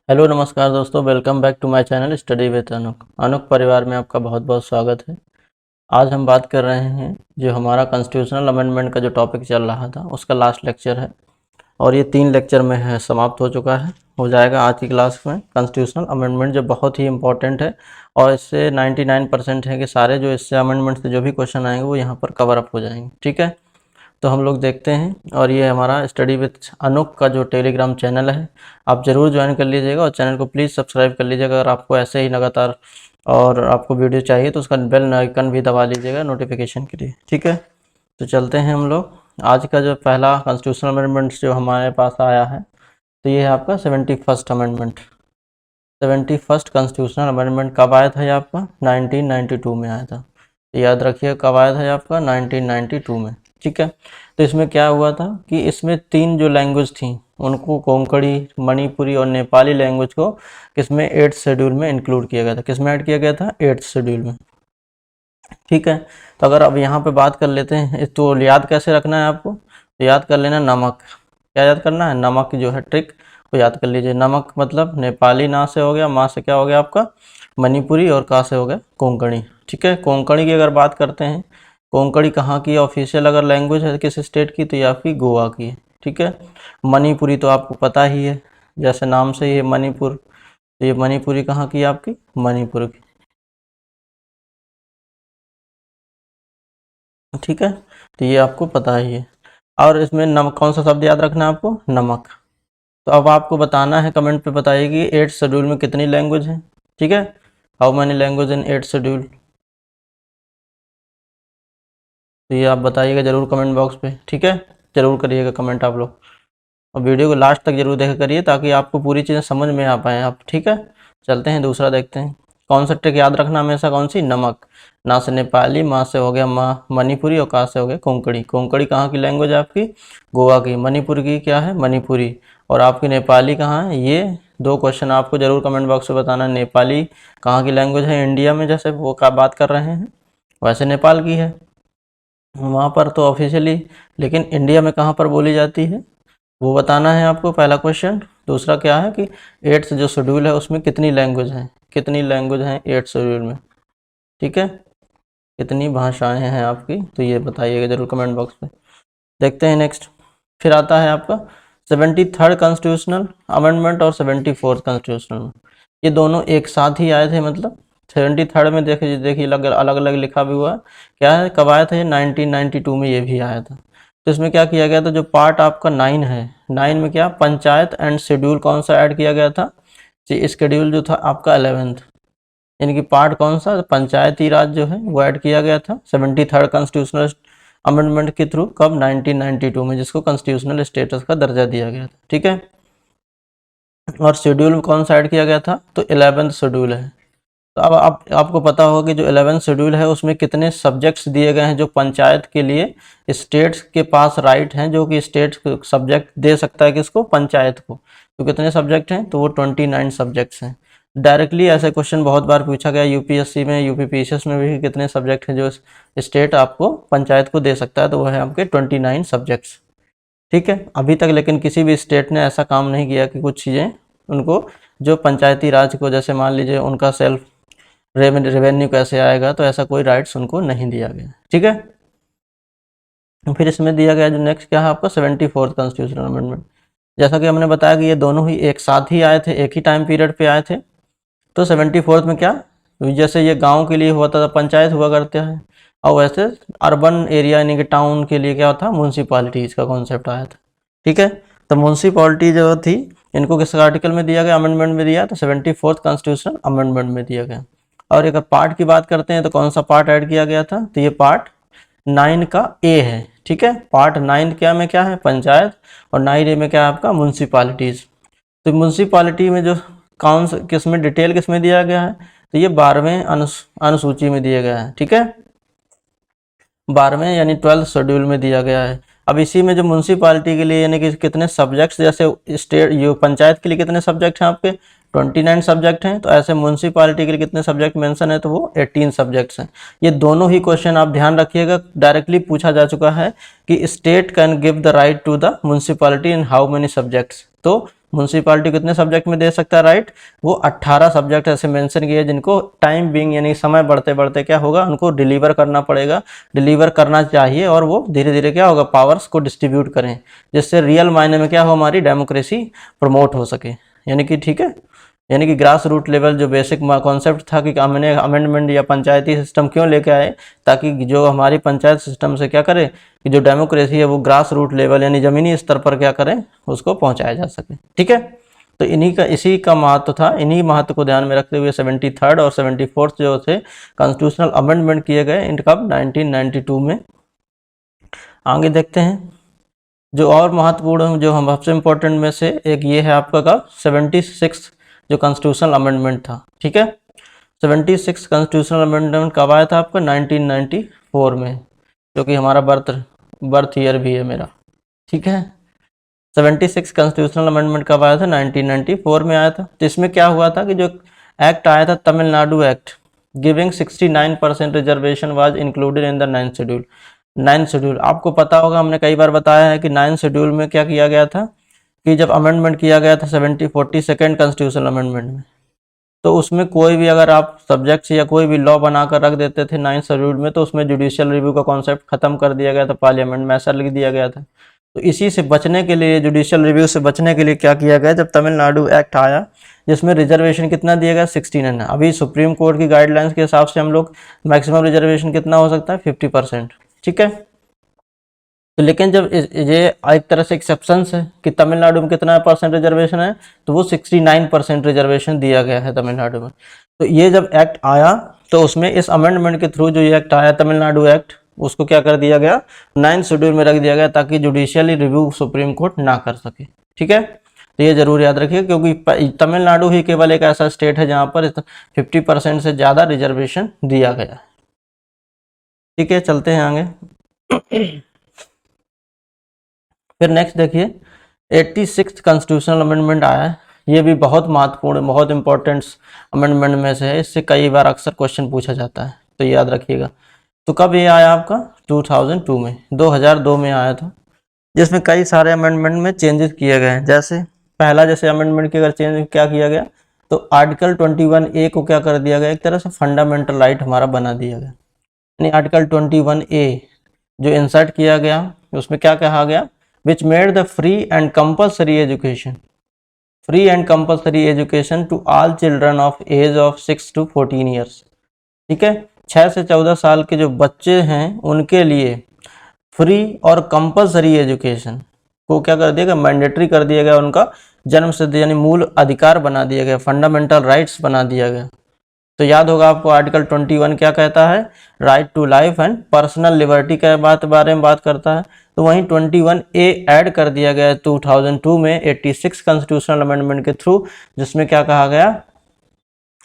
Hello नमस्कार दोस्तों, welcome back to my channel study with Anuk परिवार में आपका बहुत बहुत स्वागत है। आज हम बात कर रहे हैं जो हमारा कॉन्स्टिट्यूशनल अमेंडमेंट का जो टॉपिक चल रहा था उसका लास्ट लेक्चर है और ये 3 लेक्चर में है समाप्त हो चुका है, हो जाएगा आज की क्लास में। कॉन्स्टिट्यूशनल अमेंडमेंट जो बहुत ही इंपॉर्टेंट है और इससे 99% है कि सारे जो इससे अमेंडमेंट से जो भी क्वेश्चन आएंगे वो यहाँ पर कवर अप हो जाएंगे। ठीक है, तो हम लोग देखते हैं। और ये हमारा स्टडी विद अनुक का जो टेलीग्राम चैनल है आप ज़रूर ज्वाइन कर लीजिएगा और चैनल को प्लीज़ सब्सक्राइब कर लीजिएगा। अगर आपको ऐसे ही लगातार और आपको वीडियो चाहिए तो उसका बेल आइकन भी दबा लीजिएगा नोटिफिकेशन के लिए। ठीक है, तो चलते हैं हम लोग। आज का जो पहला कॉन्स्टिट्यूशनल अमेंडमेंट जो हमारे पास आया है तो ये है आपका 71st amendment. 71st constitutional amendment कब आया था? ये आपका 1992 में आया था। तो याद रखिए कब आया था ये आपका 1992 में। ठीक है, तो इसमें क्या हुआ था कि इसमें 3 जो लैंग्वेज थी उनको कोंकणी, मणिपुरी और नेपाली लैंग्वेज को किसमें 8th शेड्यूल में इंक्लूड किया गया था। किसमें ऐड किया गया था? 8th शेड्यूल में। ठीक है, तो अगर अब यहाँ पे बात कर लेते हैं तो याद कैसे रखना है आपको? तो याद कर लेना नमक। क्या याद करना है? नमक जो है ट्रिक को याद कर लीजिए। नमक मतलब नेपाली ना से हो गया, माँ से क्या हो गया आपका मणिपुरी और का से हो गया कोंकणी। ठीक है, कोंकणी की अगर बात करते हैं, कोंकणी कहाँ की ऑफिशियल अगर लैंग्वेज है किस स्टेट की? तो ये आपकी गोवा की है। ठीक है, मणिपुरी तो आपको पता ही है, जैसे नाम से ही है मणिपुर, तो ये मणिपुरी कहाँ की है आपकी? मणिपुर की। ठीक है, तो ये आपको पता ही है। और इसमें नमक कौन सा शब्द याद रखना है आपको? नमक। तो अब आपको बताना है, कमेंट पे बताइए कि 8th शेड्यूल में कितनी लैंग्वेज है। ठीक है, how many language in 8th schedule? तो ये आप बताइएगा जरूर कमेंट बॉक्स पे। ठीक है, जरूर करिएगा कमेंट आप लोग और वीडियो को लास्ट तक जरूर देखा करिए ताकि आपको पूरी चीज़ें समझ में आ पाएँ आप। ठीक है, चलते हैं दूसरा देखते हैं। कौन सा ट्रिक याद रखना हमेशा? कौन सी? नमक। ना से नेपाली, माँ से हो गया मणिपुरी और का से हो गया कोंकणी। कोंकणी कहाँ की लैंग्वेज है आपकी? गोवा की। मणिपुर की क्या है? मणिपुरी। और आपकी नेपाली कहाँ है? ये 2 क्वेश्चन आपको जरूर कमेंट बॉक्स में बताना। नेपाली कहाँ की लैंग्वेज है? इंडिया में जैसे वो का बात कर रहे हैं वैसे नेपाल की है वहाँ पर तो ऑफिशियली, लेकिन इंडिया में कहाँ पर बोली जाती है वो बताना है आपको, पहला क्वेश्चन। दूसरा क्या है कि 8th जो शेड्यूल है उसमें कितनी लैंग्वेज हैं? कितनी लैंग्वेज हैं 8th शेड्यूल में? ठीक है, कितनी भाषाएं हैं आपकी? तो ये बताइएगा जरूर कमेंट बॉक्स में। देखते हैं नेक्स्ट। फिर आता है आपका 73rd कॉन्स्टिट्यूशनल अमेंडमेंट और 74th कॉन्स्टिट्यूशनल। ये दोनों एक साथ ही आए थे, मतलब 73rd में देखिए देखिए अलग अलग लिखा भी हुआ है। क्या है, कब आया था ये? 1992 में ये भी आया था। तो इसमें क्या किया गया था, जो पार्ट आपका 9 है, 9 में क्या पंचायत एंड शेड्यूल कौन सा ऐड किया गया था? शेड्यूल जो था आपका 11th, यानी कि पार्ट कौन सा? पंचायती राज जो है वो ऐड किया गया था 73rd कॉन्स्टिट्यूशनल अमेंडमेंट के थ्रू। कब? 1992 में, जिसको कॉन्स्टिट्यूशनल स्टेटस का दर्जा दिया गया था। ठीक है, और शेड्यूल कौन सा ऐड किया गया था? तो 11th शेड्यूल है। तो अब आपको पता होगा कि जो 11th शेड्यूल है उसमें कितने सब्जेक्ट्स दिए गए हैं जो पंचायत के लिए स्टेट्स के पास राइट हैं, जो कि स्टेट सब्जेक्ट दे सकता है किसको? पंचायत को। तो कितने सब्जेक्ट हैं? तो वो 29 सब्जेक्ट्स हैं। डायरेक्टली ऐसे क्वेश्चन बहुत बार पूछा गया यूपीएससी में, यूपीपीसीएस में भी, कितने सब्जेक्ट हैं जो स्टेट आपको पंचायत को दे सकता है? तो वो है आपके 29 सब्जेक्ट्स। ठीक है, अभी तक लेकिन किसी भी स्टेट ने ऐसा काम नहीं किया कि कुछ चीज़ें उनको, जो पंचायती राज को, जैसे मान लीजिए उनका सेल्फ रेवेन्यू कैसे आएगा, तो ऐसा कोई राइट्स उनको नहीं दिया गया। ठीक है, फिर इसमें दिया गया जो नेक्स्ट क्या है आपका 74th कॉन्स्टिट्यूशनल अमेंडमेंट। जैसा कि हमने बताया कि ये दोनों ही एक साथ ही आए थे, एक ही टाइम पीरियड पे आए थे। तो 74th में क्या, जैसे ये गांव के लिए होता था पंचायत हुआ करते हैं, और वैसे अर्बन एरिया यानी कि टाउन के लिए क्या था? म्यूनसिपालिटीज़ का कॉन्सेप्ट आया था। ठीक है, तो म्यूनसिपालिटी जो थी इनको किस आर्टिकल में दिया गया? अमेंडमेंट में दिया, तो 74th कॉन्स्टिट्यूशनल अमेंडमेंट में दिया गया। और अगर पार्ट की बात करते हैं तो कौन सा पार्ट ऐड किया गया था? तो ये पार्ट 9 का ए है। ठीक है, पार्ट 9 क्या में क्या है? पंचायत, और 9 ए में क्या है आपका? म्यूनसिपालिटीज़। तो म्यूनसिपालिटी में जो कौन सा किस में डिटेल किस में दिया गया है? तो ये 12वें अनुसूची में दिया गया है। ठीक है, 12वें यानी 12th शेड्यूल में दिया गया है। अब इसी में जो म्यूनसिपालिटी के लिए यानी कि कितने सब्जेक्ट्स, जैसे स्टेट ये पंचायत के लिए कितने सब्जेक्ट हैं आपके? 29 सब्जेक्ट हैं। तो ऐसे म्यूनसिपालिटी के लिए कितने सब्जेक्ट मेंशन है? तो वो 18 सब्जेक्ट्स हैं। ये दोनों ही क्वेश्चन आप ध्यान रखिएगा, डायरेक्टली पूछा जा चुका है कि state can give the right to the municipality in how many subjects. तो म्यूनसिपालिटी कितने सब्जेक्ट में दे सकता है राइट, वो 18 सब्जेक्ट ऐसे मेंशन किए जिनको टाइम बीइंग यानी समय बढ़ते बढ़ते क्या होगा, उनको डिलीवर करना पड़ेगा, डिलीवर करना चाहिए, और वो धीरे धीरे क्या होगा, पावर्स को डिस्ट्रीब्यूट करें, जिससे रियल मायने में क्या हो, हमारी डेमोक्रेसी प्रमोट हो सके। यानी कि ठीक है, यानी कि ग्रास रूट लेवल जो बेसिक कॉन्सेप्ट था कि हमने अमेंडमेंट या पंचायती सिस्टम क्यों लेके आए, ताकि जो हमारी पंचायत सिस्टम से क्या करे कि जो डेमोक्रेसी है वो ग्रास रूट लेवल यानी ज़मीनी स्तर पर क्या करें, उसको पहुंचाया जा सके। ठीक है, तो इसी का महत्व था। इन्हीं महत्व को ध्यान में रखते हुए 73rd और 74th जो थे कॉन्स्टिट्यूशनल अमेंडमेंट किए गए, इन कब 1992 में। आगे देखते हैं जो और महत्वपूर्ण, जो हम सबसे इम्पोर्टेंट में से एक ये है आपका का 76 जो कॉन्स्टिट्यूशनल अमेंडमेंट था। ठीक है, 76 कॉन्स्टिट्यूशनल अमेंडमेंट कब आया था आपका, 1994 में, जो कि हमारा बर्थ ईयर भी है मेरा। ठीक है, 76 कॉन्स्टिट्यूशनल अमेंडमेंट कब आया था, 1994 में आया था। तो इसमें क्या हुआ था कि जो एक्ट आया था Tamil Nadu act, giving 69% reservation was included in the 9th schedule. 9th schedule आपको पता होगा, हमने कई बार बताया है कि 9th शेड्यूल में क्या किया गया था कि जब अमेंडमेंट किया गया था 42nd कॉन्स्टिट्यूशनल अमेंडमेंट में, तो उसमें कोई भी अगर आप सब्जेक्ट्स या कोई भी लॉ बनाकर रख देते थे 9th शेड्यूल में, तो उसमें जुडिशियल रिव्यू का कॉन्सेप्ट खत्म कर दिया गया था, पार्लियामेंट में ऐसा लिख दिया गया था। तो इसी से बचने के लिए, जुडिशियल रिव्यू से बचने के लिए क्या किया गया, जब तमिलनाडु एक्ट आया जिसमें रिजर्वेशन कितना दिया गया, 16 है। अभी सुप्रीम कोर्ट की गाइडलाइंस के हिसाब से हम लोग मैक्सिमम रिजर्वेशन कितना हो सकता है, 50%। ठीक है, तो लेकिन जब ये एक तरह से एक्सेप्शंस है कि तमिलनाडु में कितना % रिजर्वेशन है, तो वो 69% रिजर्वेशन दिया गया है तमिलनाडु में। तो ये जब एक्ट आया तो उसमें इस अमेंडमेंट के थ्रू जो ये एक्ट आया तमिलनाडु एक्ट, उसको क्या कर दिया गया, 9th शेड्यूल में रख दिया गया, ताकि जुडिशियली रिव्यू सुप्रीम कोर्ट ना कर सके। ठीक है, तो ये जरूर याद रखिए, क्योंकि तमिलनाडु ही केवल एक ऐसा स्टेट है जहाँ पर 50% से ज़्यादा रिजर्वेशन दिया गया है। ठीक है, चलते हैं आगे। फिर नेक्स्ट देखिए 86th कॉन्स्टिट्यूशनल अमेंडमेंट आया है। ये भी बहुत महत्वपूर्ण, बहुत इंपॉर्टेंट अमेंडमेंट में से है, इससे कई बार अक्सर क्वेश्चन पूछा जाता है, तो याद रखिएगा। तो कब ये आया आपका, 2002 में, 2002 में आया था, जिसमें कई सारे अमेंडमेंट में चेंजेस किए गए हैं। जैसे पहला, जैसे अमेंडमेंट की अगर चेंज क्या किया गया, तो आर्टिकल 21A को क्या कर दिया गया, एक तरह से फंडामेंटल राइट हमारा बना दिया गया। यानी आर्टिकल 21A जो इंसर्ट किया गया, उसमें क्या कहा गया, which made the free and compulsory education to all children of age of 6 to 14 years। ठीक है, 6 से 14 साल के जो बच्चे हैं उनके लिए फ्री और कंपलसरी एजुकेशन को क्या कर दिया गया, मैंडेटरी कर दिया गया, उनका जन्म सिद्ध यानी मूल अधिकार बना दिया गया, फंडामेंटल राइट्स बना दिया गया। तो याद होगा आपको आर्टिकल 21 क्या कहता है, right to life and personal liberty के बारे में बात करता है। तो वहीं 21A ऐड कर दिया गया 2002 में 86 कॉन्स्टिट्यूशनल अमेंडमेंट के थ्रू, जिसमें क्या कहा गया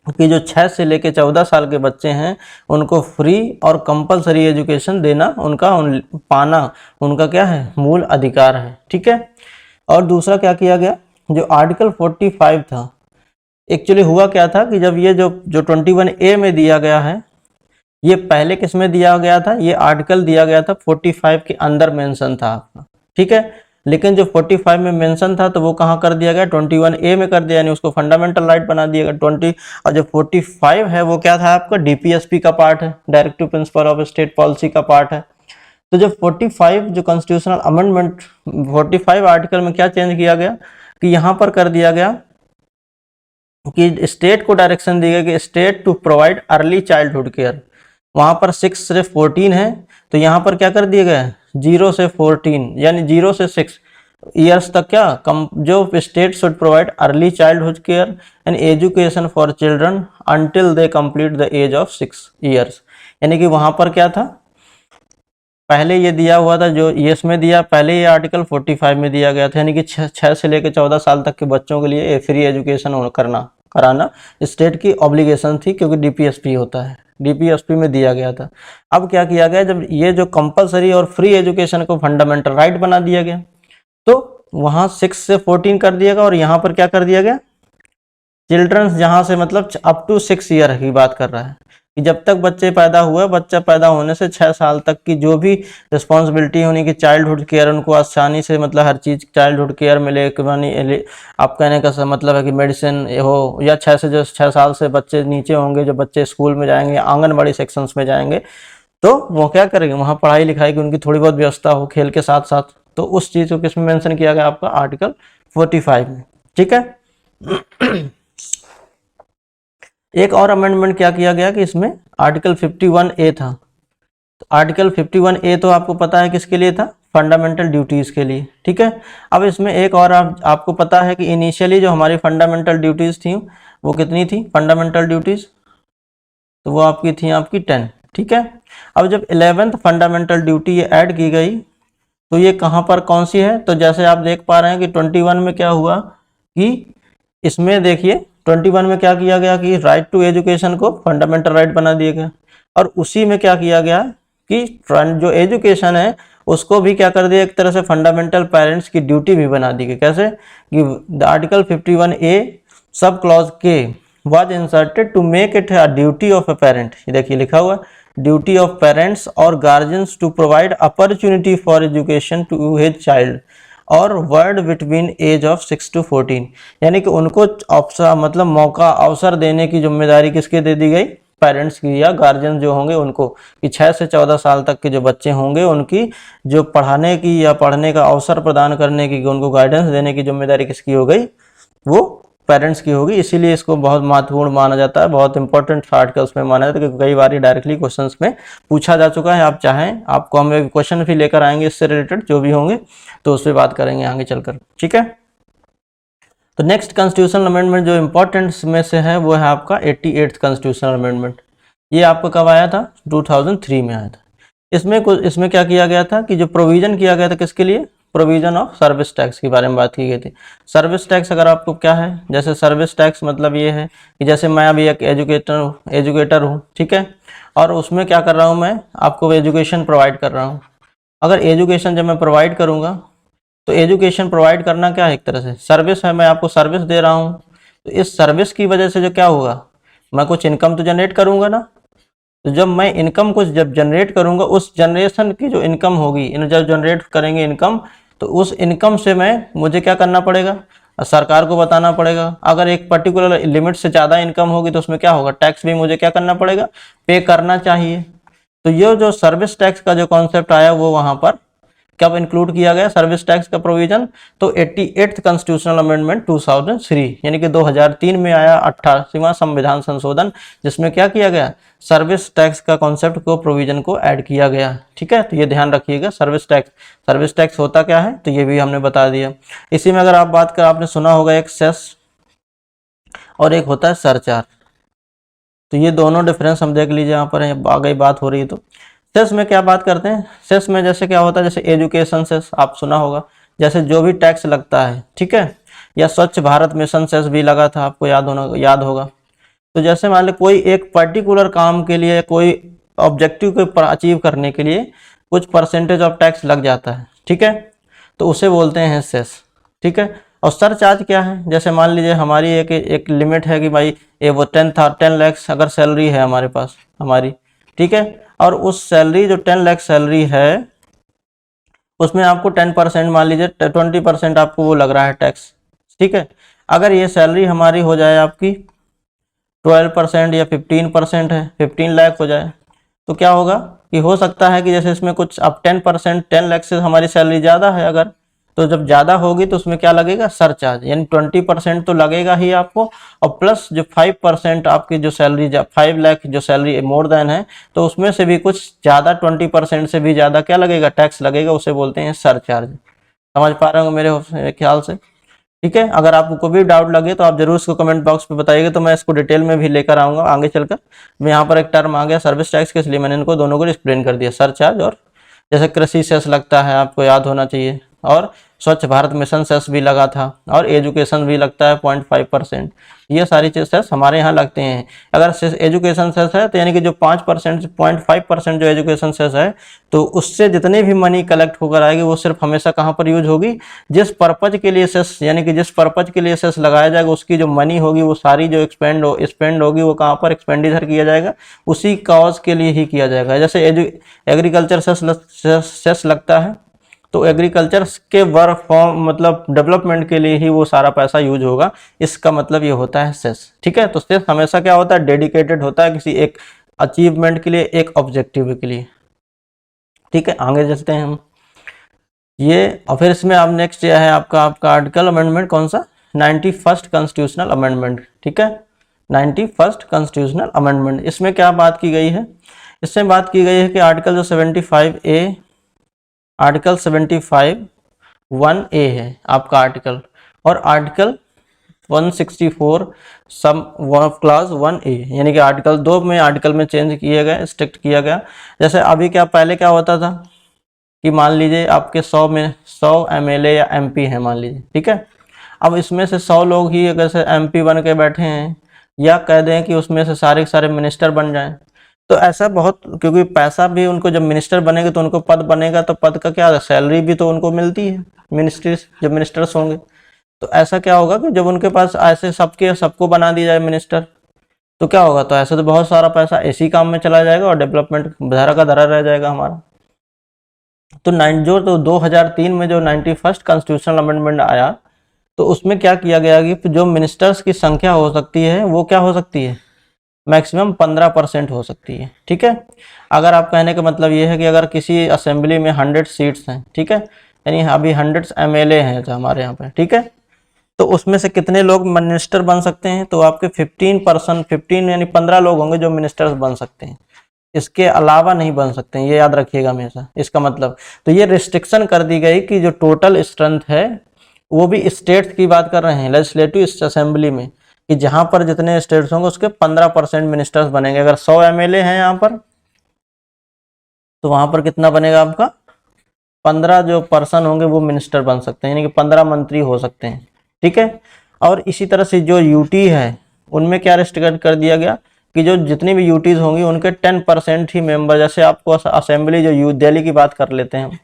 कि जो 6 से लेकर 14 साल के बच्चे हैं उनको फ्री और कंपलसरी एजुकेशन देना, पाना उनका क्या है, मूल अधिकार है। ठीक है, और दूसरा क्या किया गया, जो आर्टिकल 45 था, एक्चुअली हुआ क्या था कि जब ये जो 21A में दिया गया है, ये पहले किस में दिया गया था, ये आर्टिकल दिया गया था 45 के अंदर मेंशन था आपका। ठीक है, लेकिन जो 45 में मेंशन था तो वो कहाँ कर दिया गया, 21A में कर दिया, यानी उसको फंडामेंटल राइट बना दिया गया 20। और जो 45 है वो क्या था आपका, DPSP का पार्ट है, directive principle of state policy का पार्ट है। तो जो 45 जो कॉन्स्टिट्यूशनल अमेंडमेंट 45 आर्टिकल में क्या चेंज किया गया कि यहाँ पर कर दिया गया कि स्टेट को डायरेक्शन दी गई कि state to provide early childhood care. वहाँ पर 6 से 14 है, तो यहाँ पर क्या कर दिया गया, 0 से 14 यानी 0 से 6 ईयर्स तक क्या जो state should provide early childhood care and education for children until they complete the age of 6 years. यानी कि वहाँ पर क्या था, पहले ये दिया हुआ था, जो यस में दिया, पहले ये आर्टिकल 45 में दिया गया था, यानी कि 6 से लेकर 14 साल तक के बच्चों के लिए फ्री एजुकेशन कराना स्टेट की ऑब्लिगेशन थी, क्योंकि DPSP होता है, DPSP में दिया गया था। अब क्या किया गया, जब ये जो कंपलसरी और फ्री एजुकेशन को फंडामेंटल राइट बना दिया गया, तो वहाँ 6 से 14 कर दिया गया, और यहाँ पर क्या कर दिया गया, चिल्ड्रंस जहाँ से मतलब अप टू 6 ईयर की बात कर रहा है, कि जब तक बच्चे पैदा हुए, बच्चा पैदा होने से 6 साल तक की जो भी रिस्पॉन्सिबिलिटी होने की चाइल्डहुड केयर, उनको आसानी से मतलब हर चीज़ चाइल्डहुड केयर मिले, आप कहने का मतलब है कि मेडिसिन हो, या 6 से जो 6 साल से बच्चे नीचे होंगे, जो बच्चे स्कूल में जाएंगे, आंगनबाड़ी सेक्शंस में जाएंगे, तो वो क्या करेंगे, वहाँ पढ़ाई लिखाई की उनकी थोड़ी बहुत व्यवस्था हो खेल के साथ साथ। तो उस चीज़ को किसमें मेंशन किया गया आपका आर्टिकल 45 में, ठीक है। एक और अमेंडमेंट क्या किया गया कि इसमें आर्टिकल 51A था। तो आर्टिकल 51A तो आपको पता है किसके लिए था, फंडामेंटल ड्यूटीज़ के लिए, ठीक है। अब इसमें एक और आपको पता है कि इनिशियली जो हमारी फंडामेंटल ड्यूटीज़ थी वो कितनी थी फंडामेंटल ड्यूटीज़, तो वो आपकी थी आपकी 10, ठीक है। अब जब 11th फंडामेंटल ड्यूटी ये ऐड की गई तो ये कहाँ पर कौन सी है, तो जैसे आप देख पा रहे हैं कि 21 में क्या हुआ कि इसमें देखिए 21 में क्या किया गया कि राइट टू एजुकेशन को फंडामेंटल राइट बना दिया गया, और उसी में क्या किया गया कि जो एजुकेशन है उसको भी क्या कर दिया, एक तरह से फंडामेंटल पेरेंट्स की ड्यूटी भी बना दी गई। कैसे कि the article 51A sub clause के was inserted to make it a duty of a parent, ये देखिए लिखा हुआ ड्यूटी ऑफ पेरेंट्स और guardians to provide opportunity for education to his child और ward between age of 6 to 14, यानी कि उनको अवसर मतलब मौका अवसर देने की जिम्मेदारी किसके दे दी गई, पेरेंट्स की या गार्जियन जो होंगे उनको, कि 6 से 14 साल तक के जो बच्चे होंगे उनकी जो पढ़ाने की या पढ़ने का अवसर प्रदान करने की, उनको गाइडेंस देने की जिम्मेदारी किसकी हो गई, वो पेरेंट्स की होगी। इसीलिए इसको बहुत महत्वपूर्ण माना जाता है, बहुत इंपॉर्टेंट आर्टिकल उसमें माना जाता है, क्योंकि कई बार डायरेक्टली क्वेश्चंस में पूछा जा चुका है। आप चाहें आपको हम एक क्वेश्चन भी लेकर आएंगे इससे रिलेटेड जो भी होंगे, तो उस पर बात करेंगे आगे चलकर, ठीक है। तो नेक्स्ट कॉन्स्टिट्यूशनल अमेंडमेंट जो इंपॉर्टेंट में से है वो है आपका 88th कॉन्स्टिट्यूशनल अमेंडमेंट। ये आपको कब आया था, 2003 में आया था। इसमें क्या किया गया था कि जो प्रोविजन किया गया था किसके लिए, प्रोविजन ऑफ सर्विस टैक्स के बारे में बात की गई थी। सर्विस टैक्स अगर आपको क्या है, जैसे सर्विस टैक्स मतलब ये है कि जैसे मैं अभी एक एजुकेटर हूँ, ठीक है, और उसमें क्या कर रहा हूँ, मैं आपको एजुकेशन प्रोवाइड कर रहा हूँ। अगर एजुकेशन जब मैं प्रोवाइड करूँगा तो एजुकेशन प्रोवाइड करना क्या है, एक तरह से सर्विस है, मैं आपको सर्विस दे रहा हूँ। तो इस सर्विस की वजह से जो क्या होगा, मैं कुछ इनकम तो जनरेट करूँगा ना। तो जब मैं इनकम कुछ जब जनरेट करूँगा, उस जनरेशन की जो इनकम होगी, जब जनरेट करेंगे इनकम, तो उस इनकम से मुझे क्या करना पड़ेगा, सरकार को बताना पड़ेगा। अगर एक पर्टिकुलर लिमिट से ज़्यादा इनकम होगी तो उसमें क्या होगा, टैक्स भी मुझे क्या करना पड़ेगा, पे करना चाहिए। तो ये जो सर्विस टैक्स का जो कॉन्सेप्ट आया वो वहाँ पर कब इंक्लूड किया गया, सर्विस टैक्स का प्रोविजन, तो 88th कॉन्स्टिट्यूशनल अमेंडमेंट 2003 यानी कि 2003 में आया 88वां संविधान संशोधन, जिसमें क्या किया गया, सर्विस टैक्स का कॉन्सेप्ट को प्रोविजन को ऐड किया गया, ठीक है। तो ये ध्यान रखिएगा, सर्विस टैक्स होता क्या है, तो ये भी हमने बता दिया। इसी में अगर आप बात कर, आपने सुना होगा एक सेस और एक होता है सरचार्ज, तो ये दोनों डिफरेंस हम देख लीजिए यहाँ पर है, आगे बात हो रही है। तो सेस में क्या बात करते हैं, सेस में जैसे क्या होता है, जैसे एजुकेशन सेस आप सुना होगा, जैसे जो भी टैक्स लगता है, ठीक है, या स्वच्छ भारत मिशन सेस भी लगा था, आपको याद होगा। तो जैसे मान लो कोई एक पर्टिकुलर काम के लिए, कोई ऑब्जेक्टिव को अचीव करने के लिए कुछ परसेंटेज ऑफ टैक्स लग जाता है, ठीक है, तो उसे बोलते हैं सेस, ठीक है। और सरचार्ज क्या है, जैसे मान लीजिए हमारी एक लिमिट है कि भाई ये वो 10 लाख अगर सैलरी है हमारे पास हमारी, ठीक है, और उस सैलरी जो 10 लाख सैलरी है उसमें आपको 10% मान लीजिए 20% आपको वो लग रहा है टैक्स, ठीक है। अगर ये सैलरी हमारी हो जाए आपकी 12% या 15% है, 15 लाख हो जाए, तो क्या होगा कि हो सकता है कि जैसे इसमें कुछ अब 10% 10 लाख से हमारी सैलरी ज़्यादा है अगर, तो जब ज़्यादा होगी तो उसमें क्या लगेगा, सरचार्ज, यानी 20% तो लगेगा ही आपको, और प्लस जो 5% आपकी जो सैलरी 5 लाख जो सैलरी मोर देन है, तो उसमें से भी कुछ ज़्यादा 20% से भी ज़्यादा क्या लगेगा, टैक्स लगेगा, उसे बोलते हैं सरचार्ज। समझ पा रहे होंगे मेरे ख्याल से, ठीक है। अगर आपको भी डाउट लगे तो आप जरूर इसको कमेंट बॉक्स पे बताइएगा, तो मैं इसको डिटेल में भी लेकर आऊँगा आगे चलकर। मैं यहाँ पर एक टर्म आ गया सर्विस टैक्स के, इसलिए मैंने इनको दोनों को एक्सप्लेन कर दिया, सरचार्ज और जैसे कृषि सेस लगता है, आपको याद होना चाहिए, और स्वच्छ भारत मिशन सेस भी लगा था, और एजुकेशन भी लगता है 0.5%। ये सारी चीज सेस हमारे यहाँ लगते हैं। अगर एजुकेशन सेस है तो यानी कि जो 5% 0.5% जो एजुकेशन सेस है, तो उससे जितनी भी मनी कलेक्ट होकर आएगी वो सिर्फ हमेशा कहाँ पर यूज होगी, जिस पर्पज के लिए सेस, यानी कि जिस पर्पज के लिए सेस लगाया जाएगा उसकी जो मनी होगी वो सारी जो स्पेंड होगी वो कहाँ पर एक्सपेंडिचर किया जाएगा, उसी कॉज के लिए ही किया जाएगा। जैसे एग्रीकल्चर सेस लगता है तो एग्रीकल्चर के वर्क फॉर्म मतलब डेवलपमेंट के लिए ही वो सारा पैसा यूज होगा, इसका मतलब ये होता है सेस। ठीक है, तो सेस हमेशा क्या होता है, डेडिकेटेड होता है किसी एक अचीवमेंट के लिए, एक ऑब्जेक्टिव के लिए। ठीक है, आगे चलते हैं हम ये। और फिर इसमें अब नेक्स्ट यह है आपका आर्टिकल अमेंडमेंट कौन सा, 91st कॉन्स्टिट्यूशनल अमेंडमेंट। ठीक है, 91st कॉन्स्टिट्यूशनल अमेंडमेंट। इसमें क्या बात की गई है, इसमें बात की गई है कि आर्टिकल जो 75A, आर्टिकल 75(1)(a) है आपका आर्टिकल, और आर्टिकल 164 सम क्लास 1A, यानी कि आर्टिकल 2 में आर्टिकल में चेंज किया गया, स्ट्रिक्ट किया गया। जैसे अभी क्या, पहले क्या होता था कि मान लीजिए आपके 100 MLA या MP हैं मान लीजिए, ठीक है। अब इसमें से 100 लोग ही अगर से MP बन के बैठे हैं, या कह दें कि उसमें से सारे के सारे मिनिस्टर बन जाएं, तो ऐसा बहुत, क्योंकि पैसा भी उनको, जब मिनिस्टर बनेंगे तो उनको पद बनेगा, तो पद का क्या, सैलरी भी तो उनको मिलती है मिनिस्ट्रीज, जब मिनिस्टर्स होंगे। तो ऐसा क्या होगा कि जब उनके पास ऐसे सबको बना दिया जाए मिनिस्टर, तो क्या होगा, तो ऐसे तो बहुत सारा पैसा इसी काम में चला जाएगा और डेवलपमेंट धरा का धरा रह जाएगा हमारा। तो 2003 में जो 91st कॉन्स्टिट्यूशनल अमेंडमेंट आया, तो उसमें क्या किया गया कि जो मिनिस्टर्स की संख्या हो सकती है वो क्या हो सकती है, मैक्सिमम 15% हो सकती है। ठीक है, अगर आप कहने का मतलब ये है कि अगर किसी असेंबली में 100 सीट्स हैं, ठीक है, यानी अभी 100 MLA हैं जो हमारे यहाँ पे, ठीक है, तो उसमें से कितने लोग मिनिस्टर बन सकते हैं, तो आपके 15% 15 यानी 15 लोग होंगे जो मिनिस्टर्स बन सकते हैं, इसके अलावा नहीं बन सकते हैं, ये याद रखिएगा हमेशा इसका मतलब। तो ये रिस्ट्रिक्शन कर दी गई कि जो टोटल स्ट्रेंथ है, वो भी स्टेट्स की बात कर रहे हैं, लेजिस्लेटिव असेंबली में, कि जहां पर जितने स्टेट्स होंगे उसके 15% मिनिस्टर्स बनेंगे। अगर 100 MLA हैं यहाँ पर, तो वहां पर कितना बनेगा आपका, 15 जो पर्सन होंगे वो मिनिस्टर बन सकते हैं, यानी कि 15 मंत्री हो सकते हैं। ठीक है, और इसी तरह से जो यूटी है उनमें क्या रिस्ट्रिक्ट कर दिया गया कि जो जितनी भी यूटीज होंगी उनके 10% ही मेंबर, जैसे आपको असेंबली जो दिल्ली की बात कर लेते हैं हम,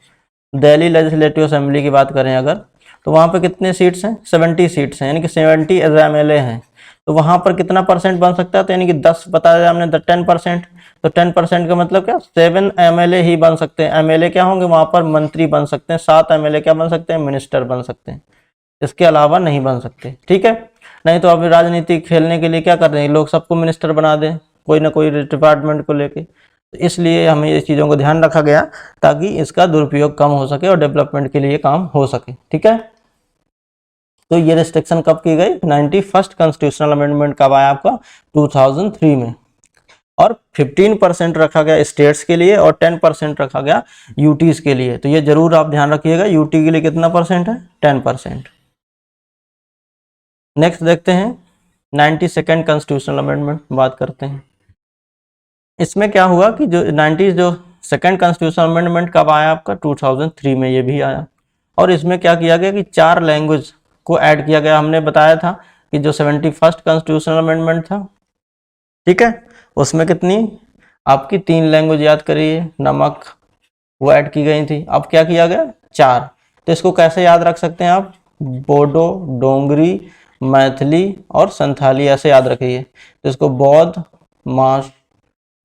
दिल्ली लेजिस्लेटिव असेंबली की बात करें अगर, तो वहाँ पर कितने सीट्स हैं, 70 सीट्स हैं, यानी कि 70 MLA हैं। तो वहाँ पर कितना परसेंट बन सकता है, तो यानी कि 10 बताया हमने 10%, तो 10% का मतलब क्या, 7 MLA ही बन सकते हैं। MLA क्या होंगे वहाँ पर, मंत्री बन सकते हैं। 7 MLA क्या बन सकते हैं, मिनिस्टर बन सकते हैं, इसके अलावा नहीं बन सकते। ठीक है, नहीं तो अभी राजनीति खेलने के लिए क्या कर रहे हैं लोग, सबको मिनिस्टर बना दें कोई ना कोई डिपार्टमेंट को लेके। तो इसलिए हमें ये चीज़ों को ध्यान रखा गया ताकि इसका दुरुपयोग कम हो सके और डेवलपमेंट के लिए काम हो सके। ठीक है, तो ये रिस्ट्रिक्शन कब की गई, 91st कॉन्स्टिट्यूशनल अमेंडमेंट कब आया आपका, 2003 में। और 15% रखा गया स्टेट्स के लिए और 10% रखा गया यूटीज के लिए। तो ये जरूर आप ध्यान रखिएगा, यूटी के लिए कितना परसेंट है, 10%। नेक्स्ट देखते हैं 92nd कॉन्स्टिट्यूशनल अमेंडमेंट, बात करते हैं। इसमें क्या हुआ कि जो सेकंड कॉन्स्टिट्यूशनल अमेंडमेंट कब आया आपका, 2003 में ये भी आया। और इसमें क्या किया गया कि 4 लैंग्वेज को ऐड किया गया। हमने बताया था कि जो 71st कॉन्स्टिट्यूशनल अमेंडमेंट था, ठीक है, उसमें कितनी आपकी 3 लैंग्वेज याद करिए, नमक वो ऐड की गई थी। अब क्या किया गया, 4। तो इसको कैसे याद रख सकते हैं आप, बोडो, डोंगरी, मैथिली और संथाली, ऐसे याद रखिए। तो इसको बौद्ध मास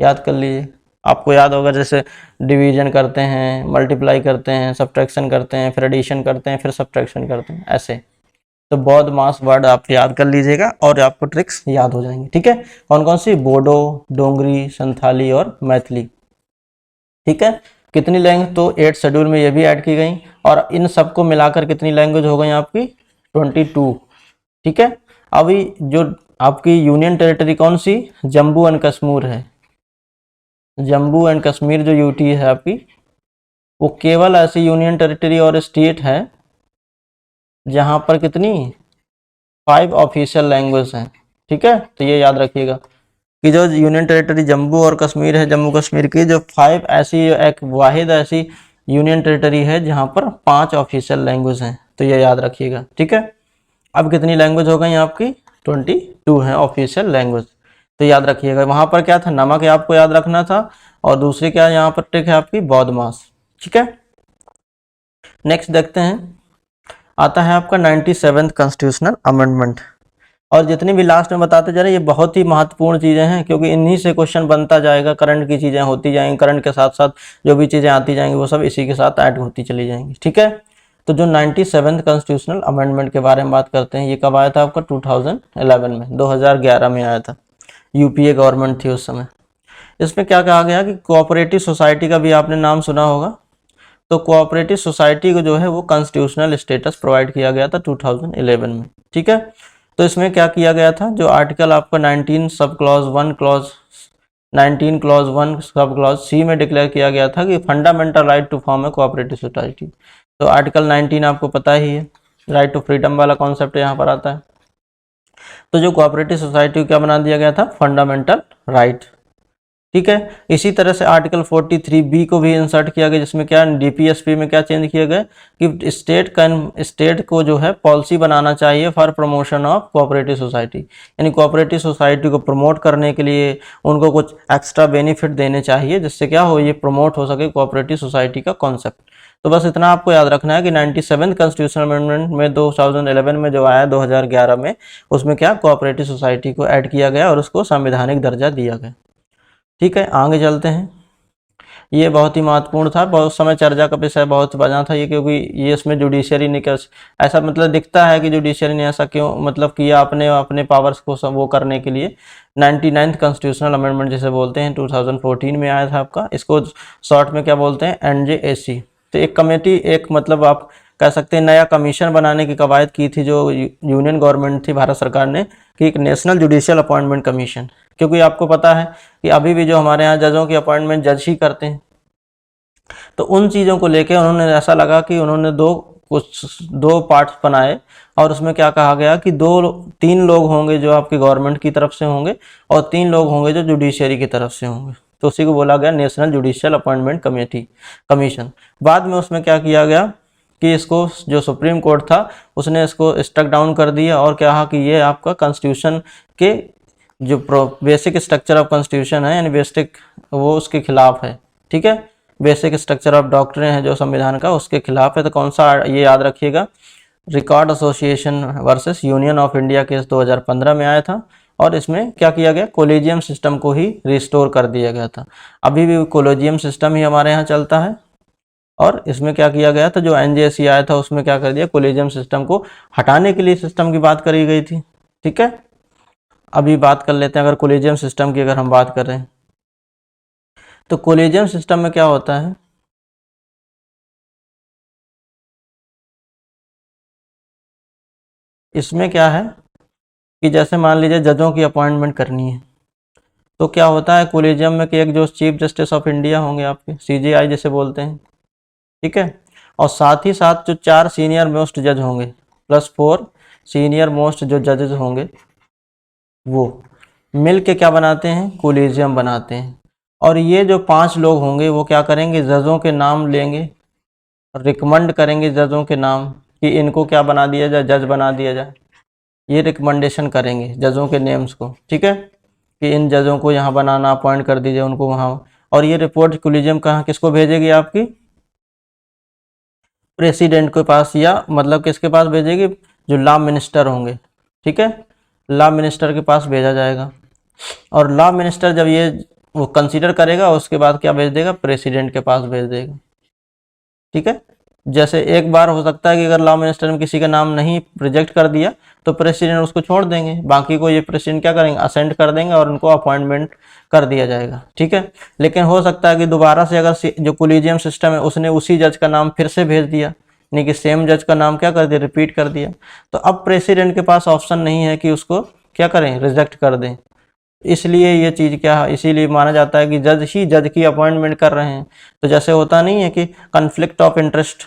याद कर लीजिए। आपको याद होगा जैसे डिवीजन करते हैं, मल्टीप्लाई करते हैं, सब्ट्रैक्शन करते हैं, फिर एडिशन करते हैं, फिर सब्ट्रैक्शन करते हैं, ऐसे। तो बौद्ध मास वर्ड आप याद कर लीजिएगा और आपको ट्रिक्स याद हो जाएंगे। ठीक है, कौन कौन सी, बोडो, डोंगरी, संथाली और मैथिली। ठीक है, कितनी लैंग्वेज, तो 8 शेड्यूल में ये भी ऐड की गई, और इन सबको मिलाकर कितनी लैंग्वेज हो गई आपकी, 22। ठीक है, अभी जो आपकी यूनियन टेरिटरी कौन सी, जम्मू एंड कश्मीर है। जम्मू एंड कश्मीर जो यूटी है आपकी, वो केवल ऐसी यूनियन टेरिटरी और स्टेट है जहां पर कितनी 5 ऑफिशियल लैंग्वेज हैं। ठीक है, तो ये याद रखिएगा कि जो यूनियन टेरिटरी जम्मू और कश्मीर है, जम्मू कश्मीर की जो 5 ऐसी, एक वाहिद ऐसी यूनियन टेरिटरी है जहाँ पर 5 ऑफिशियल लैंग्वेज हैं, तो ये याद रखिएगा, ठीक है। अब कितनी लैंग्वेज हो गई आपकी? 22 हैं ऑफिशियल लैंग्वेज, तो याद रखिएगा। वहाँ पर क्या था? नमक आपको याद रखना था, और दूसरी क्या यहाँ पर ट्रिक है आपकी? बौद्ध मास, ठीक है। नेक्स्ट देखते हैं, आता है आपका 97th कॉन्स्टिट्यूशनल अमेंडमेंट। और जितनी भी लास्ट में बताते जा रहे हैं ये बहुत ही महत्वपूर्ण चीज़ें हैं, क्योंकि इन्हीं से क्वेश्चन बनता जाएगा, करंट की चीज़ें होती जाएंगी, करंट के साथ साथ जो भी चीज़ें आती जाएंगी वो सब इसी के साथ ऐड होती चली जाएंगी, ठीक है। तो जो 97th कॉन्स्टिट्यूशनल अमेंडमेंट के बारे में बात करते हैं, ये कब आया था आपका? 2011 में, 2011 में आया था। यूपीए गवर्नमेंट थी उस समय। इसमें क्या कहा गया कि कोऑपरेटिव सोसाइटी का भी आपने नाम सुना होगा। तो कोऑपरेटिव सोसाइटी को जो है वो कॉन्स्टिट्यूशनल स्टेटस प्रोवाइड किया गया था 2011 में, ठीक है। तो इसमें क्या किया गया था? जो आर्टिकल आपका 19 sub clause 1 clause 19 clause 1 sub clause C में डिक्लेयर किया गया था कि fundamental right to form a cooperative society. तो आर्टिकल 19 आपको पता ही है, राइट टू फ्रीडम वाला कॉन्सेप्ट यहाँ पर आता है। तो जो कोऑपरेटिव सोसाइटी को क्या बना दिया गया था? फंडामेंटल राइट, ठीक है। इसी तरह से आर्टिकल 43B को भी इंसर्ट किया गया, जिसमें क्या डीपीएसपी में क्या चेंज किया गया कि स्टेट को जो है पॉलिसी बनाना चाहिए for promotion of cooperative society, यानी कोऑपरेटिव सोसाइटी को प्रमोट करने के लिए उनको कुछ एक्स्ट्रा बेनिफिट देने चाहिए, जिससे क्या हो, ये प्रमोट हो सके कोऑपरेटिव सोसाइटी का कॉन्सेप्ट। तो बस इतना आपको याद रखना है कि 97th कॉन्स्टिट्यूशनल अमेंडमेंट में 2011 में जो आया 2011 में, उसमें क्या कोऑपरेटिव सोसाइटी को ऐड किया गया और उसको संवैधानिक दर्जा दिया गया, ठीक है। आगे चलते हैं। ये बहुत ही महत्वपूर्ण था, बहुत समय चर्चा का विषय बहुत बना था ये, क्योंकि ये इसमें जुडिशियरी ने क्या ऐसा मतलब दिखता है कि जुडिशियरी ने ऐसा क्यों मतलब किया अपने अपने पावर्स को सब वो करने के लिए। 99th कॉन्स्टिट्यूशनल अमेंडमेंट जिसे बोलते हैं 2014 में आया था आपका, इसको शॉर्ट में क्या बोलते हैं? NJAC। तो एक कमेटी, एक मतलब आप कह सकते हैं नया कमीशन बनाने की कवायद की थी जो यूनियन गवर्नमेंट थी, भारत सरकार ने, कि एक नेशनल जुडिशियल अपॉइंटमेंट कमीशन। क्योंकि आपको पता है कि अभी भी जो हमारे यहाँ जजों की अपॉइंटमेंट जज ही करते हैं, तो उन चीज़ों को लेके उन्होंने ऐसा लगा कि उन्होंने दो पार्ट्स बनाए, और उसमें क्या कहा गया कि 3 लोग होंगे जो आपकी गवर्नमेंट की तरफ से होंगे, और 3 लोग होंगे जो जुडिशियरी की तरफ से होंगे। तो उसी को बोला गया नेशनल जुडिशियल अपॉइंटमेंट कमीशन। बाद में उसमें क्या किया गया कि इसको जो सुप्रीम कोर्ट था उसने इसको स्ट्रक डाउन कर दिया, और कहा कि ये आपका कॉन्स्टिट्यूशन के जो बेसिक स्ट्रक्चर ऑफ कॉन्स्टिट्यूशन है, यानी बेसिक वो उसके खिलाफ है, ठीक है। बेसिक स्ट्रक्चर ऑफ डॉक्ट्रिन है जो संविधान का, उसके खिलाफ है। तो कौन सा? ये याद रखिएगा, record association versus union of India case 2015 में आया था, और इसमें क्या किया गया? कोलेजियम सिस्टम को ही रिस्टोर कर दिया गया था। अभी भी कोलेजियम सिस्टम ही हमारे यहाँ चलता है, और इसमें क्या किया गया था? जो NJAC आया था उसमें क्या कर दिया? कोलेजियम सिस्टम को हटाने के लिए सिस्टम की बात करी गई थी, ठीक है। अभी बात कर लेते हैं, अगर कोलेजियम सिस्टम की अगर हम बात कर रहे हैं, तो कोलेजियम सिस्टम में क्या होता है? इसमें क्या है कि जैसे मान लीजिए जजों की अपॉइंटमेंट करनी है, तो क्या होता है कोलेजियम में कि एक जो चीफ जस्टिस ऑफ इंडिया होंगे आपके, CJI जिसे बोलते हैं, ठीक है, और साथ ही साथ जो 4 सीनियर मोस्ट जज होंगे प्लस 4 सीनियर मोस्ट जो जजेस होंगे, वो मिल के क्या बनाते हैं? कोलेजियम बनाते हैं। और ये जो 5 लोग होंगे वो क्या करेंगे? जजों के नाम लेंगे, रिकमेंड करेंगे जजों के नाम कि इनको क्या बना दिया जाए? जज बना दिया जाए। ये रिकमेंडेशन करेंगे जजों के नेम्स को, ठीक है, कि इन जजों को यहाँ बनाना, अपॉइंट कर दीजिए उनको वहाँ। और ये रिपोर्ट कोलेजियम कहाँ किसको भेजेगी? आपकी प्रेसिडेंट के पास, या मतलब किसके पास भेजेगी? जो लॉ मिनिस्टर होंगे, ठीक है, लॉ मिनिस्टर के पास भेजा जाएगा। और लॉ मिनिस्टर जब ये वो कंसीडर करेगा, उसके बाद क्या भेज देगा? प्रेसिडेंट के पास भेज देगा, ठीक है। जैसे एक बार हो सकता है कि अगर लॉ मिनिस्टर में किसी का नाम नहीं रिजेक्ट कर दिया, तो प्रेसिडेंट उसको छोड़ देंगे, बाकी को ये प्रेसिडेंट क्या करेंगे? असेंट कर देंगे और उनको अपॉइंटमेंट कर दिया जाएगा, ठीक है। लेकिन हो सकता है कि दोबारा से अगर जो कोलिजियम सिस्टम है उसने उसी जज का नाम फिर से भेज दिया, यानी कि सेम जज का नाम क्या कर दिया? रिपीट कर दिया। तो अब प्रेसिडेंट के पास ऑप्शन नहीं है कि उसको क्या करें? रिजेक्ट कर दें। इसलिए ये चीज़ क्या है, इसीलिए माना जाता है कि जज ही जज की अपॉइंटमेंट कर रहे हैं। तो जैसे होता नहीं है कि कन्फ्लिक्ट ऑफ इंटरेस्ट,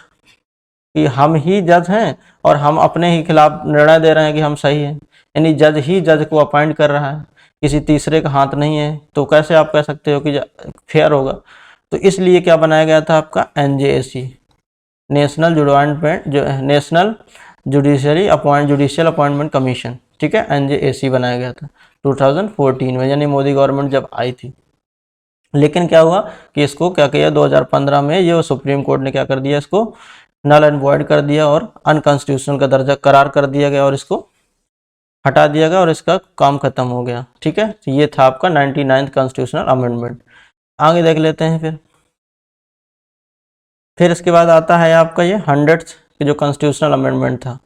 कि हम ही जज हैं और हम अपने ही खिलाफ निर्णय दे रहे हैं कि हम सही हैं, यानी जज ही जज को अपॉइंट कर रहा है, किसी तीसरे का हाथ नहीं है, तो कैसे आप कह सकते हो कि फेयर होगा? तो इसलिए क्या बनाया गया था आपका NJAC, national judicial appointment commission, ठीक है, NJAC बनाया गया था 2014 में, यानी मोदी गवर्नमेंट जब आई थी। लेकिन क्या हुआ कि इसको क्या किया 2015 में ये सुप्रीम कोर्ट ने क्या कर दिया, इसको नल एंड वॉइड कर दिया और अनकॉन्स्टिट्यूशनल का दर्जा करार कर दिया गया और इसको हटा दिया गया और इसका काम खत्म हो गया, ठीक है। तो ये था आपका 99th कॉन्स्टिट्यूशनल अमेंडमेंट। आगे देख लेते हैं फिर इसके बाद आता है आपका ये 100th जो कॉन्स्टिट्यूशनल अमेंडमेंट था।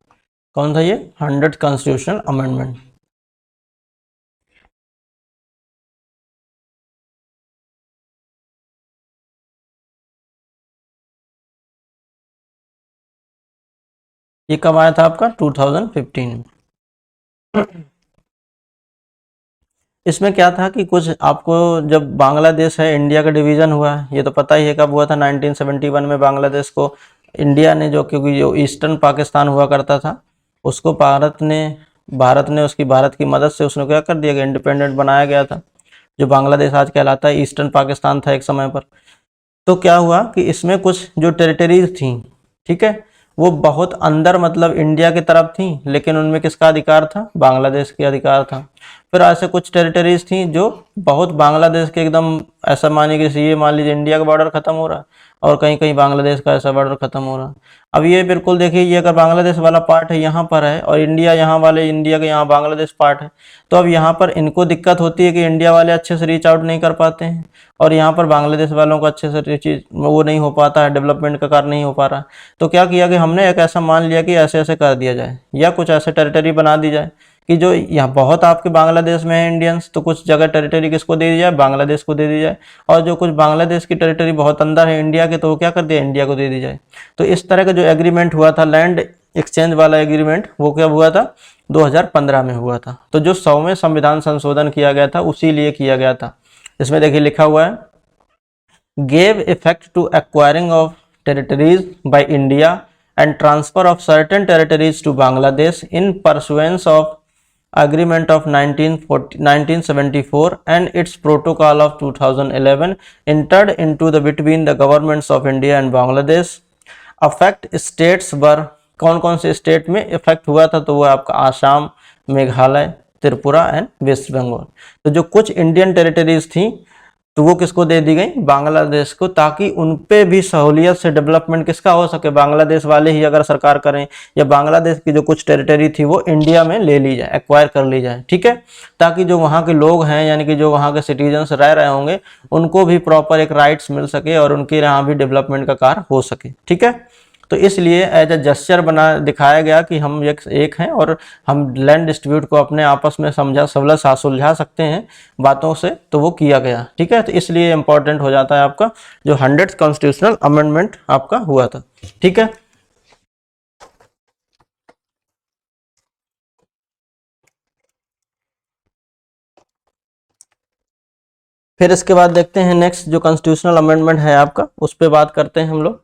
कौन था ये? 100th constitutional amendment. ये कब आया था आपका? 2015 में। इसमें क्या था कि कुछ आपको, जब बांग्लादेश है इंडिया का डिवीज़न हुआ है, ये तो पता ही है कब हुआ था, 1971 में बांग्लादेश को इंडिया ने, जो क्योंकि जो ईस्टर्न पाकिस्तान हुआ करता था उसको भारत ने उसकी भारत की मदद से उसने क्या कर दिया गया, इंडिपेंडेंट बनाया गया था। जो बांग्लादेश आज कहलाता है ईस्टर्न पाकिस्तान था एक समय पर। तो क्या हुआ कि इसमें कुछ जो टेरिटरीज थी, ठीक है, वो बहुत अंदर मतलब इंडिया की तरफ थी, लेकिन उनमें किसका अधिकार था? बांग्लादेश के अधिकार था। फिर ऐसे कुछ टेरिटरीज थी जो बहुत बांग्लादेश के एकदम, ऐसा मानिए कि ये मान लीजिए इंडिया का बॉर्डर खत्म हो रहा है और कहीं कहीं बांग्लादेश का ऐसा बॉर्डर खत्म हो रहा है। अब ये बिल्कुल देखिए, ये अगर बांग्लादेश वाला पार्ट है यहाँ पर है और इंडिया यहाँ वाले, इंडिया के यहाँ बांग्लादेश पार्ट है, तो अब यहाँ पर इनको दिक्कत होती है कि इंडिया वाले अच्छे से रीच आउट नहीं कर पाते हैं और यहाँ पर बांग्लादेश वालों को अच्छे से चीज वो नहीं हो पाता है, डेवलपमेंट का कार्य नहीं हो पा रहा है। तो क्या किया कि हमने एक ऐसा मान लिया कि ऐसे ऐसे कर दिया जाए या कुछ ऐसे टेरिटरी बना दी जाए कि जो यहाँ बहुत आपके बांग्लादेश में है इंडियंस, तो कुछ जगह टेरिटरी किसको दे दी जाए? बांग्लादेश को दे दी जाए। और जो कुछ बांग्लादेश की टेरिटरी बहुत अंदर है इंडिया के, तो वो क्या कर दिया? इंडिया को दे दी जाए। तो इस तरह का जो एग्रीमेंट हुआ था, लैंड एक्सचेंज वाला एग्रीमेंट, वो क्या हुआ था? 2015 में हुआ था। तो जो 100वें संविधान संशोधन किया गया था उसी लिए किया गया था। इसमें देखिए लिखा हुआ है, gave effect to acquiring of territories by India and transfer of certain territories to Bangladesh in pursuance of agreement of 1974 and its protocol of 2011 entered into the between the governments of India and Bangladesh। Affect states were, कौन कौन से state में effect हुआ था? तो वो आपका Assam, Meghalaya, Tripura and waste Bengal. तो जो कुछ इंडियन टेरिटरीज थी तो वो किसको दे दी गई? बांग्लादेश को, ताकि उन पे भी सहूलियत से डेवलपमेंट किसका हो सके? बांग्लादेश वाले ही अगर सरकार करें, या बांग्लादेश की जो कुछ टेरिटरी थी वो इंडिया में ले ली जाए, एक्वायर कर ली जाए, ठीक है, ताकि जो वहाँ के लोग हैं, यानी कि जो वहाँ के सिटीजन्स रह रहे होंगे, उनको भी प्रॉपर एक राइट्स मिल सके और उनके यहाँ भी डेवलपमेंट का कार्य हो सके, ठीक है। तो इसलिए एज ए जेस्चर बना दिखाया गया कि हम एक हैं और हम लैंड डिस्ट्रीब्यूट को अपने आपस में सुलझा सकते हैं बातों से, तो वो किया गया, ठीक है। तो इसलिए इंपॉर्टेंट हो जाता है आपका जो 100th कॉन्स्टिट्यूशनल अमेंडमेंट आपका हुआ था, ठीक है। फिर इसके बाद देखते हैं नेक्स्ट जो कॉन्स्टिट्यूशनल अमेंडमेंट है आपका, उस पर बात करते हैं हम लोग।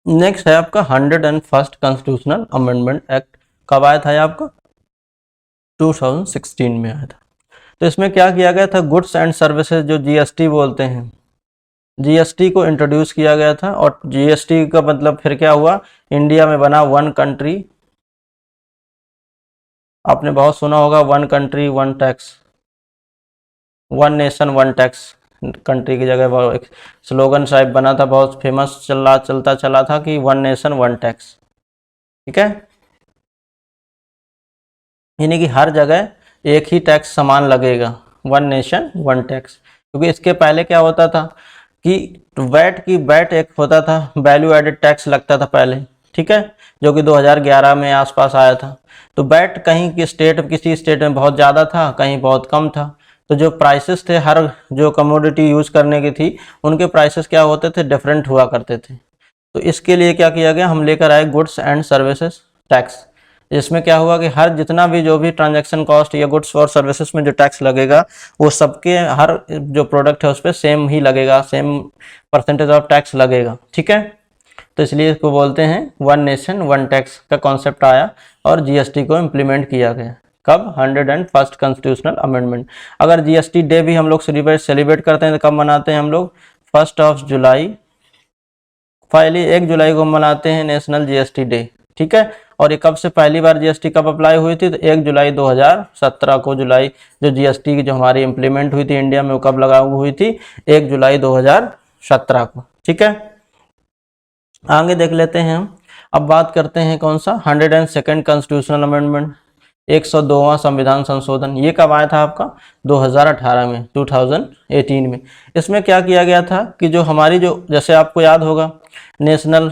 नेक्स्ट है आपका 101st कॉन्स्टिट्यूशनल अमेंडमेंट एक्ट। कब आया था ये आपका? 2016 में आया था। तो इसमें क्या किया गया था? गुड्स एंड सर्विसेज, जो जीएसटी बोलते हैं, जीएसटी को इंट्रोड्यूस किया गया था। और जीएसटी का मतलब फिर क्या हुआ? इंडिया में बना वन कंट्री, आपने बहुत सुना होगा, one country one tax, one nation one tax. Country की जगह एक स्लोगन टाइप बना था, बहुत फेमस चलता चला था कि वन नेशन वन टैक्स, ठीक है। यानी कि हर जगह एक ही टैक्स समान लगेगा, वन नेशन वन टैक्स। क्योंकि इसके पहले क्या होता था कि वैट एक होता था, वैल्यू एडेड टैक्स लगता था पहले, ठीक है, जो कि 2011 में आसपास आया था। तो वैट कहीं की किसी स्टेट में बहुत ज़्यादा था, कहीं बहुत कम था। तो जो प्राइसेस थे, हर जो कमोडिटी यूज़ करने की थी, उनके प्राइसेस क्या होते थे? डिफरेंट हुआ करते थे। तो इसके लिए क्या किया गया? हम लेकर आए गुड्स एंड सर्विसेज टैक्स। इसमें क्या हुआ कि हर जितना भी जो भी ट्रांजैक्शन कॉस्ट या गुड्स और सर्विसेज में जो टैक्स लगेगा वो सबके हर जो प्रोडक्ट है उस पर सेम ही लगेगा, सेम परसेंटेज ऑफ टैक्स लगेगा, ठीक है। तो इसलिए इसको बोलते हैं वन नेशन वन टैक्स का कॉन्सेप्ट आया और जीएसटी को इम्प्लीमेंट किया गया। कब? 101st constitutional amendment. अगर जीएसटी डे भी हम लोग सेलिब्रेट करते हैं तो कब मनाते हैं हम लोग? 1 जुलाई, पहली 1 जुलाई को मनाते हैं नेशनल जीएसटी डे, ठीक है। और ये कब से पहली बार जीएसटी कब अप्लाई हुई थी? तो 1 जुलाई 2017 को जुलाई जो जीएसटी की जो हमारी इम्प्लीमेंट हुई थी इंडिया में वो कब लागू हुई थी? 1 जुलाई 2017 को, ठीक है। आगे देख लेते हैं हम। अब बात करते हैं कौन सा? 102nd कॉन्स्टिट्यूशनल अमेंडमेंट, 102वां संविधान संशोधन। ये कब आया था आपका? 2018 में, 2018 में। इसमें क्या किया गया था कि जो हमारी जो, जैसे आपको याद होगा, नेशनल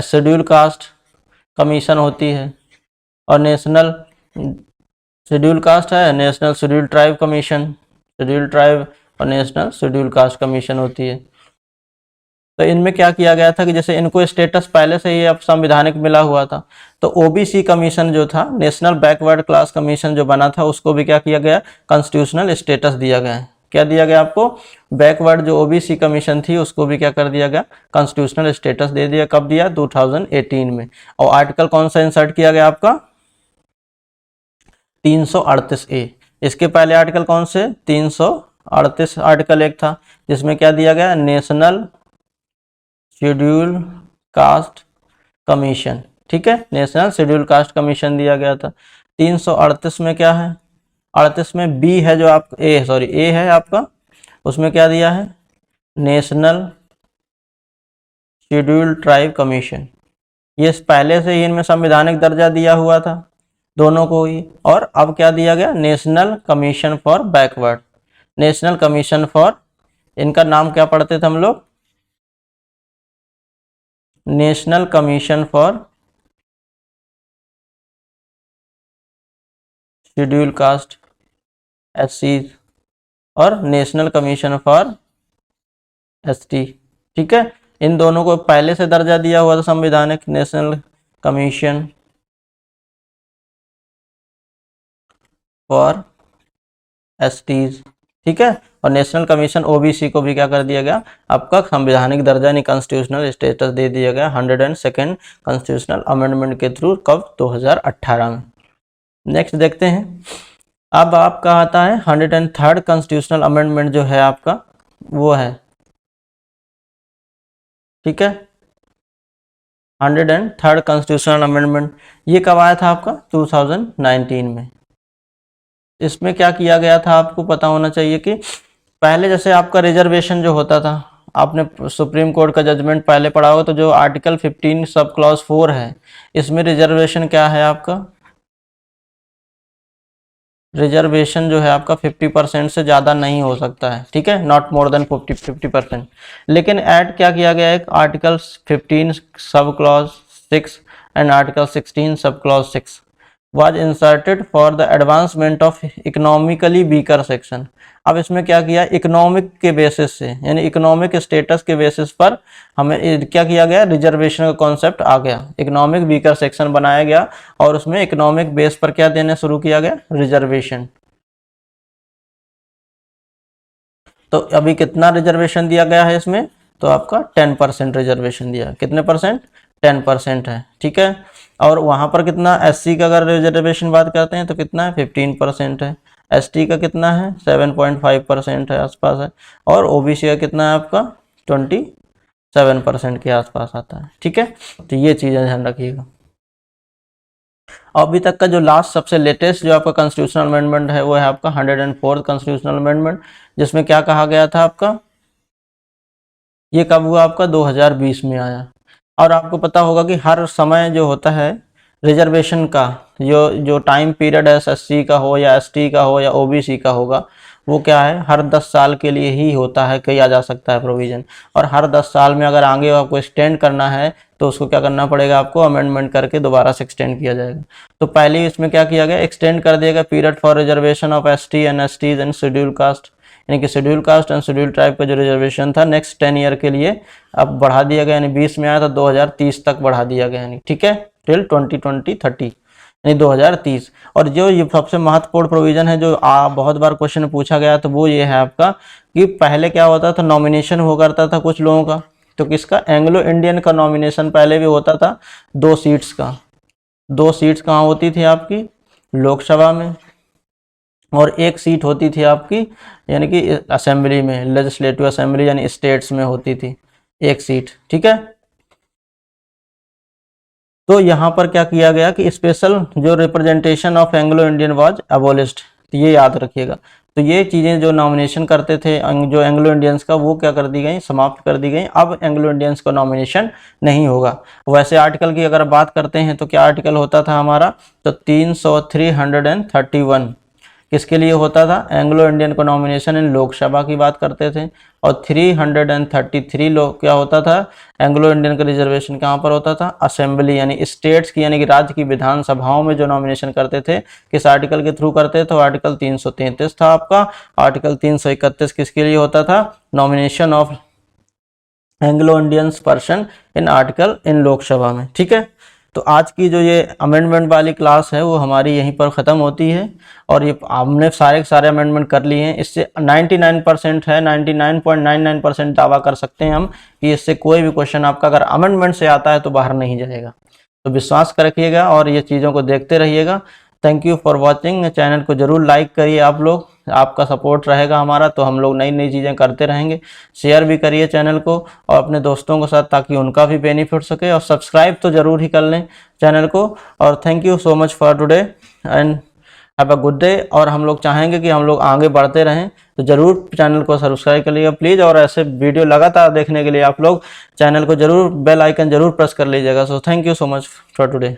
शेड्यूल कास्ट कमीशन होती है और नेशनल शेड्यूल कास्ट है, national schedule tribe commission, schedule tribe और नेशनल शेड्यूल कास्ट कमीशन होती है। तो इनमें क्या किया गया था कि जैसे इनको स्टेटस पहले से ही अब संविधानिक मिला हुआ था, तो ओबीसी कमीशन जो था, नेशनल बैकवर्ड क्लास कमीशन जो बना था, उसको भी क्या किया गया? कॉन्स्टिट्यूशनल स्टेटस दिया गया है। क्या दिया गया आपको? बैकवर्ड जो ओबीसी कमीशन थी उसको भी क्या कर दिया गया? कॉन्स्टिट्यूशनल स्टेटस दे दिया। कब दिया? 2018 में। और आर्टिकल कौन सा इंसर्ट किया गया आपका? 338A। इसके पहले आर्टिकल कौन से? 338 आर्टिकल एक था जिसमें क्या दिया गया? नेशनल शेड्यूल कास्ट कमीशन, ठीक है, नेशनल शेड्यूल कास्ट कमीशन दिया गया था। 338 में क्या है? 38 में बी है जो आप ए है आपका, उसमें क्या दिया है? National schedule tribe commission. ये पहले से ही इनमें संवैधानिक दर्जा दिया हुआ था दोनों को ही। और अब क्या दिया गया? National commission for backward, national commission for, इनका नाम क्या पढ़ते थे हम लोग? National commission for schedule caste SC और नेशनल कमीशन फॉर एसटी, ठीक है। इन दोनों को पहले से दर्जा दिया हुआ था संवैधानिक, नेशनल कमीशन फॉर एसटीज, ठीक है। और नेशनल कमीशन ओबीसी को भी क्या कर दिया गया? आपका संवैधानिक दर्जा यानी कॉन्स्टिट्यूशनल स्टेटस दे दिया गया 102nd कॉन्स्टिट्यूशनल अमेंडमेंट के थ्रू। कब? 2018 में। नेक्स्ट देखते हैं। अब आपका आता है 103rd कॉन्स्टिट्यूशनल अमेंडमेंट जो है आपका, वो है, ठीक है, 103rd कॉन्स्टिट्यूशनल अमेंडमेंट। ये कब आया था आपका? 2019 में। इसमें क्या किया गया था आपको पता होना चाहिए कि पहले जैसे आपका रिजर्वेशन जो होता था, आपने सुप्रीम कोर्ट का जजमेंट पहले पढ़ा होगा, तो जो आर्टिकल 15 सब क्लॉज 4 है, इसमें रिजर्वेशन क्या है आपका? रिजर्वेशन जो है आपका 50% से ज़्यादा नहीं हो सकता है, ठीक है, नॉट मोर देन 50%। लेकिन ऐड क्या किया गया है? Article 15 sub clause 6 and article 16 sub clause 6 was inserted for the advancement of economically weaker section। अब इसमें क्या किया? इकोनॉमिक के बेसिस से, यानी इकोनॉमिक स्टेटस के बेसिस पर हमें क्या किया गया? रिजर्वेशन का कॉन्सेप्ट आ गया, इकोनॉमिक वीकर सेक्शन बनाया गया और उसमें इकोनॉमिक बेस पर क्या देने शुरू किया गया? रिजर्वेशन। तो अभी कितना रिजर्वेशन दिया गया है इसमें? तो आपका 10% रिजर्वेशन दिया। कितने परसेंट? 10% है, ठीक है। और वहाँ पर कितना? एससी का अगर रिजर्वेशन बात करते हैं तो कितना है? 15% है। एसटी का कितना है? 7.5% है, आसपास है। और ओबीसी का कितना है आपका? 27% के आसपास आता है, ठीक है। तो ये चीज़ें ध्यान रखिएगा। अभी तक का जो लास्ट सबसे लेटेस्ट जो आपका कॉन्स्टिट्यूशनल अमेंडमेंट है वो है आपका 104th कॉन्स्टिट्यूशनल अमेंडमेंट, जिसमें क्या कहा गया था आपका? ये कब हुआ आपका? 2020 में आया। और आपको पता होगा कि हर समय जो होता है रिजर्वेशन का जो टाइम पीरियड है, एससी का हो या एसटी का हो या ओबीसी का होगा, वो क्या है? हर 10 साल के लिए ही होता है, किया जा सकता है प्रोविज़न। और हर 10 साल में अगर आगे आपको एक्सटेंड करना है तो उसको क्या करना पड़ेगा? आपको अमेंडमेंट करके दोबारा से एक्सटेंड किया जाएगा। तो पहले इसमें क्या किया गया? एक्सटेंड कर दिया गया period for reservation of ST and STs and schedule caste. यानी कि schedule caste and schedule tribe का जो रिजर्वेशन था नेक्स्ट 10 ईयर के लिए अब बढ़ा दिया गया, यानी 20 में आया था 2030 तक बढ़ा दिया गया, यानी ठीक है टिल 2030 यानी 2030। और जो ये सबसे महत्वपूर्ण प्रोविजन है जो बहुत बार क्वेश्चन में पूछा गया तो वो ये है आपका कि पहले क्या होता था, नॉमिनेशन हुआ करता था कुछ लोगों का, तो किसका, एंग्लो इंडियन का नॉमिनेशन पहले भी होता था 2 सीट्स का। 2 सीट्स कहाँ होती थी आपकी, लोकसभा में, और 1 सीट होती थी आपकी यानी कि असेंबली में, लेजिस्लेटिव असेंबली यानी स्टेट्स में होती थी 1 सीट, ठीक है। तो यहाँ पर क्या किया गया कि स्पेशल जो representation of Anglo Indian was abolished, तो ये याद रखिएगा। तो ये चीज़ें जो नॉमिनेशन करते थे जो एंग्लो इंडियंस का, वो क्या कर दी गई, समाप्त कर दी गई। अब एंग्लो इंडियंस का नॉमिनेशन नहीं होगा। वैसे आर्टिकल की अगर बात करते हैं तो क्या आर्टिकल होता था हमारा, तो 331 किसके लिए होता था, एंग्लो इंडियन को नॉमिनेशन इन लोकसभा की बात करते थे। और 333 लोग क्या होता था, एंग्लो इंडियन का रिजर्वेशन कहाँ पर होता था, असेंबली यानी स्टेट्स की, यानी कि राज्य की विधानसभाओं में जो नॉमिनेशन करते थे किस आर्टिकल के थ्रू करते थे, तो आर्टिकल 333 था आपका। आर्टिकल 331 किसके लिए होता था, nomination of Anglo Indians person in article in Lok Sabha में, ठीक है। तो आज की जो ये अमेंडमेंट वाली क्लास है वो हमारी यहीं पर ख़त्म होती है। और ये हमने सारे के सारे अमेंडमेंट कर लिए हैं। इससे 99% है, 99.99% दावा कर सकते हैं हम कि इससे कोई भी क्वेश्चन आपका अगर अमेंडमेंट से आता है तो बाहर नहीं जाएगा। तो विश्वास रखिएगा और ये चीज़ों को देखते रहिएगा। Thank you for watching. Channel को ज़रूर लाइक करिए आप लोग, आपका सपोर्ट रहेगा हमारा तो हम लोग नई नई चीज़ें करते रहेंगे। शेयर भी करिए चैनल को और अपने दोस्तों के साथ, ताकि उनका भी बेनिफिट हो सके। और सब्सक्राइब तो ज़रूर ही कर लें चैनल को। और thank you so much for today and have a good day. और हम लोग चाहेंगे कि हम लोग आगे बढ़ते रहें, तो ज़रूर चैनल को सब्सक्राइब कर लीजिएगा प्लीज़। और ऐसे वीडियो लगातार देखने के लिए आप लोग चैनल को ज़रूर बेल आइकन ज़रूर प्रेस कर लीजिएगा। So thank you so much for today.